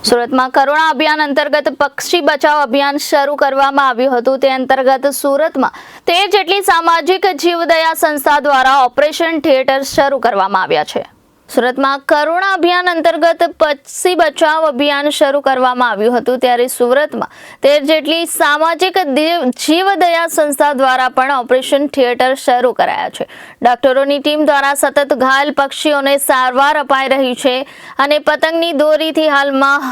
સુરતમાં કરુણા અભિયાન અંતર્ગત પક્ષી બચાવ અભિયાન શરૂ કરવામાં આવ્યું હતું। તે અંતર્ગત સુરતમાં 13 જેટલી સામાજિક જીવદયા સંસ્થા દ્વારા ઓપરેશન થિયેટર શરૂ કરવામાં આવ્યા છે। સુરતમાં કરુણા અભિયાન અંતર્ગત પક્ષી બચાવ અભિયાન શરૂ કરવામાં આવ્યું હતું, ત્યારે સુરતમાં 13 જેટલી સામાજિક જીવદયા સંસ્થા દ્વારા પણ ઓપરેશન થિયેટર શરૂ કરાયા છે। ડોક્ટરોની ટીમ દ્વારા સતત ઘાયલ પક્ષીઓને સારવાર અપાઈ રહી છે અને પતંગની દોરીથી હાલમાં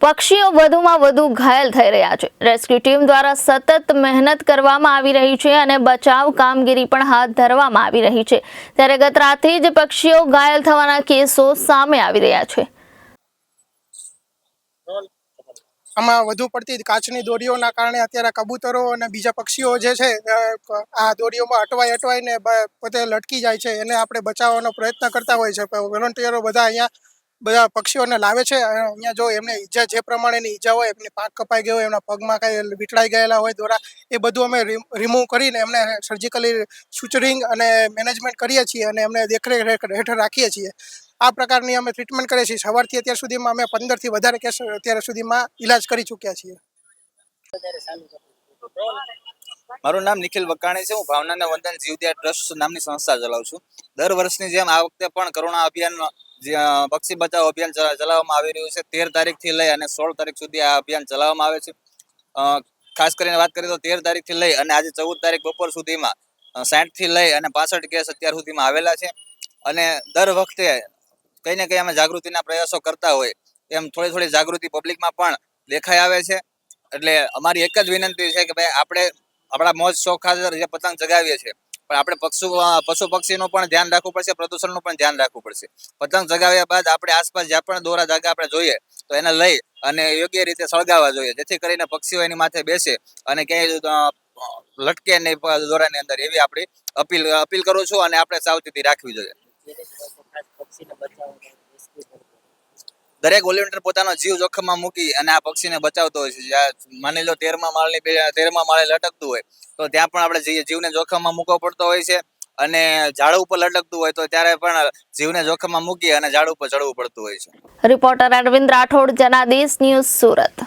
પક્ષીઓ વધુમાં વધુ ઘાયલ થઈ રહ્યા છે। રેસ્ક્યુ ટીમ દ્વારા સતત મહેનત કરવામાં આવી રહી છે અને બચાવ કામગીરી પણ હાથ ધરવામાં આવી રહી છે, ત્યારે ગત રાતથી જ પક્ષીઓ ઘાયલ થવાના કેસો સામે આવી રહ્યા છે। આમાં વધુ પડતી કાચની દોરીઓના કારણે અત્યારે કબૂતરો અને બીજા પક્ષીઓ જે છે આ દોરીઓમાં અટવાઈને પોતે લટકી જાય છે, એને આપણે બચાવવાનો પ્રયત્ન કરતા હોય છે। વોલન્ટિયરો બધા પક્ષીઓને લાવે છે। અહીંયા જો એમને ઈજા જે પ્રમાણેની ઈજા હોય, એમની પાંખ કપાઈ ગઈ હોય, એમના પગમાં કાંઈ વીંટળાઈ ગયેલા હોય દોરા, એ બધું અમે રિમૂવ કરીને એમને સર્જિકલી સુચરિંગ અને મેનેજમેન્ટ કરીએ છીએ અને એમને દેખરેખ હેઠળ રાખીએ છીએ। આ પ્રકારની અમે ટ્રીટમેન્ટ કરીએ છીએ। સવારથી અત્યાર સુધીમાં અમે 15થી વધારે કેસ અત્યાર સુધીમાં ઇલાજ કરી ચૂક્યા છીએ। મારું નામ નિખિલ વકાણી છે। હું ભાવનાને વંદન જીવદયા ટ્રસ્ટ નામની સંસ્થા ચલાવું છું। દર વર્ષની જેમ આ વખતે પણ કરુણા અભિયાનમાં પક્ષી બચાવ અભિયાન ચલાવવામાં આવી રહ્યું છે। 13 તારીખથી લઈ અને 16 તારીખ સુધી આ અભિયાન ચલાવવામાં આવે છે। ખાસ કરીને વાત કરીએ તો 13 તારીખથી લઈ અને આજે 14 તારીખ બપોર સુધીમાં 60થી લઈ અને 65 કેસ અત્યાર સુધીમાં આવેલા છે। અને દર વખતે કંઈ ને કંઈ અમે જાગૃતિના પ્રયાસો કરતા હોય એમ થોડી જાગૃતિ પબ્લિકમાં પણ દેખાઈ આવે છે। એટલે અમારી એક જ વિનંતી છે કે ભાઈ આપણે આપણા મોજ શોખ ખાતર જે પતંગ ચગાવીએ છીએ, પણ આપણે પશુ પક્ષીનું પણ ધ્યાન રાખવું પડશે, પ્રદૂષણનું પણ ધ્યાન રાખવું પડશે। પતંગ ચગાવ્યા બાદ આપણે આસપાસ જ્યાં પણ દોરા ધાગા આપણે જોઈએ તો એને લઈ અને યોગ્ય રીતે સળગાવવા જોઈએ, જેથી કરીને પક્ષીઓ એની માથે બેસે અને ક્યાંય લટકે નહીં દોરાની અંદર, એવી આપણી અપીલ કરું છું અને આપણે સાવચેતી રાખવી જોઈએ। દરેક વોલેન્ટિયર પોતાનો જીવ જોખમમાં મૂકી અને આ પક્ષીને બચાવતો હોય છે। માની લો 13મા માળે લટકતું હોય તો ત્યાં પણ આપણે જીવને જોખમમાં મૂકવો પડતો હોય છે, અને ઝાડ ઉપર લટકતું હોય તો ત્યારે પણ જીવને જોખમમાં મૂકી અને ઝાડ ઉપર ચડવું પડતું હોય છે। Reporter Arvind Rathod, Janadesh news, Surat.